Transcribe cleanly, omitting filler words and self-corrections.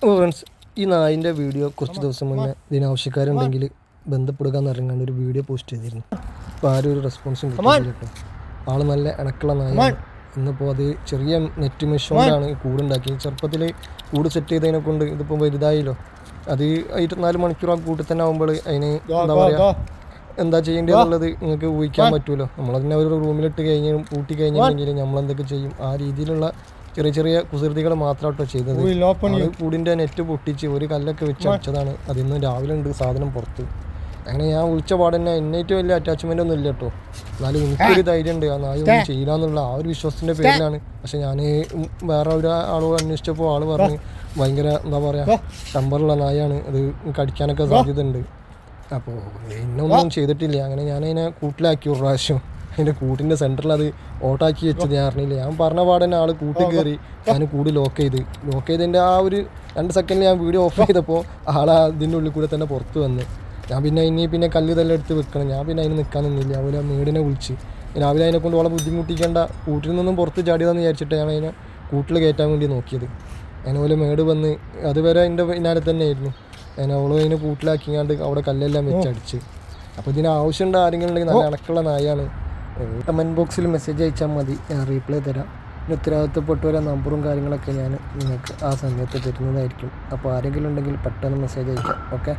Friends, ഈ നായിൻ്റെ video കുറച്ച് ദിവസം മുന്നേ ഇതിനാവശ്യക്കാരുണ്ടെങ്കിൽ ബന്ധപ്പെടുക എന്ന് പറഞ്ഞാൽ ഒരു വീഡിയോ പോസ്റ്റ് ചെയ്തിരുന്നു. അപ്പോൾ ആരും ഒരു റെസ്പോൺസും കിട്ടിയില്ല കേട്ടോ. ആൾ നല്ല ഇണക്കുള്ള നായാണ്. ഇന്നിപ്പോൾ അത് ചെറിയ നെറ്റ് മെഷ് കൊണ്ടാണ് കൂടുണ്ടാക്കി. ചെറുപ്പത്തിൽ കൂട് സെറ്റ് ചെയ്തതിനെ കൊണ്ട് ഇതിപ്പോൾ വലുതായല്ലോ. അത് 24 മണിക്കൂർ ആ കൂട്ടിൽ തന്നെ ആകുമ്പോൾ അതിന് എന്താ പറയുക, എന്താ ചെയ്യേണ്ടതെന്നുള്ളത് നിങ്ങൾക്ക് ഊഹിക്കാൻ പറ്റുമല്ലോ. നമ്മളതിനെ ഒരു റൂമിലിട്ട് കഴിഞ്ഞാൽ പൂട്ടി കഴിഞ്ഞിട്ടുണ്ടെങ്കിൽ നമ്മളെന്തൊക്കെ ചെയ്യും. ആ രീതിയിലുള്ള ചെറിയ ചെറിയ കുസൃതികൾ മാത്രം കേട്ടോ ചെയ്തത്. കൂടിൻ്റെ നെറ്റ് പൊട്ടിച്ച് ഒരു കല്ലൊക്കെ വെച്ച് അടിച്ചതാണ്. അതിന്ന് രാവിലെ ഉണ്ട് സാധനം പുറത്ത്. അങ്ങനെ ഞാൻ വിളിച്ച പാടന്നെ എന്നായിട്ട് വലിയ അറ്റാച്ച്മെൻ്റ് ഒന്നും ഇല്ല കേട്ടോ. എന്നാലും എനിക്കൊരു ധൈര്യം ഉണ്ട് ആ നായ ഒന്നും ചെയ്യില്ല ആ ഒരു വിശ്വാസത്തിൻ്റെ പേരിലാണ്. പക്ഷെ ഞാൻ വേറെ ഒരാളോട് അന്വേഷിച്ചപ്പോൾ ആൾ പറഞ്ഞ് ഭയങ്കര എന്താ പറയുക ടെമ്പറുള്ള നായാണ്, അത് കടിക്കാനൊക്കെ സാധ്യത ഉണ്ട്. അപ്പോൾ എന്നൊന്നും ചെയ്തിട്ടില്ല. അങ്ങനെ ഞാനതിനെ കൂട്ടിലാക്കി ഒരു പ്രാവശ്യം. അതിൻ്റെ കൂട്ടിൻ്റെ സെൻറ്ററിൽ അത് ഓട്ടാക്കി വെച്ചത് ഞാൻ അറിഞ്ഞില്ല. ഞാൻ പറഞ്ഞ പാടന്നെ ആൾ കൂട്ടിൽ കയറി ഞാൻ കൂടി ലോക്ക് ചെയ്തതിൻ്റെ ആ ഒരു 2 സെക്കൻഡിൽ ഞാൻ വീഡിയോ ഓഫ് ചെയ്തപ്പോൾ ആൾ അതിൻ്റെ ഉള്ളിൽ കൂടെ തന്നെ പുറത്ത് വന്ന്. ഞാൻ പിന്നെ കല്ല് തന്നെ എടുത്ത് വെക്കണം. ഞാൻ പിന്നെ അതിന് നിൽക്കാൻ നിന്നില്ല. അതുപോലെ മേടിനെ വിളിച്ച് രാവിലെ അതിനെക്കൊണ്ട് വളരെ ബുദ്ധിമുട്ടിക്കേണ്ട, കൂട്ടിൽ നിന്നും പുറത്ത് ചാടിയതെന്ന് വിചാരിച്ചിട്ട് ഞാൻ അതിനെ കൂട്ടിൽ കയറ്റാൻ വേണ്ടി നോക്കിയത്. അതിനപോലെ മേട് വന്ന് അതുവരെ എൻ്റെ പിന്നാലെ തന്നെ ആയിരുന്നു. അവളും അതിനെ കൂട്ടിലാക്കിങ്ങാണ്ട് അവിടെ കല്ലെല്ലാം വെച്ചടിച്ച്. അപ്പോൾ ഇതിന് ആവശ്യമുണ്ട് ആരെങ്കിലും ഉണ്ടെങ്കിൽ നല്ല ഇണക്കുള്ള നായാണ്. കമൻറ്റ് ബോക്സിൽ മെസ്സേജ് അയച്ചാൽ മതി, ഞാൻ റീപ്ലൈ തരാം. പിന്നെ ഉത്തരവാദിത്തപ്പെട്ടവരെ നമ്പറും കാര്യങ്ങളൊക്കെ ഞാൻ നിങ്ങൾക്ക് ആ സമയത്ത് തരുന്നതായിരിക്കും. അപ്പോൾ ആരെങ്കിലും ഉണ്ടെങ്കിൽ പെട്ടെന്ന് മെസ്സേജ് അയക്കാം. ഓക്കെ.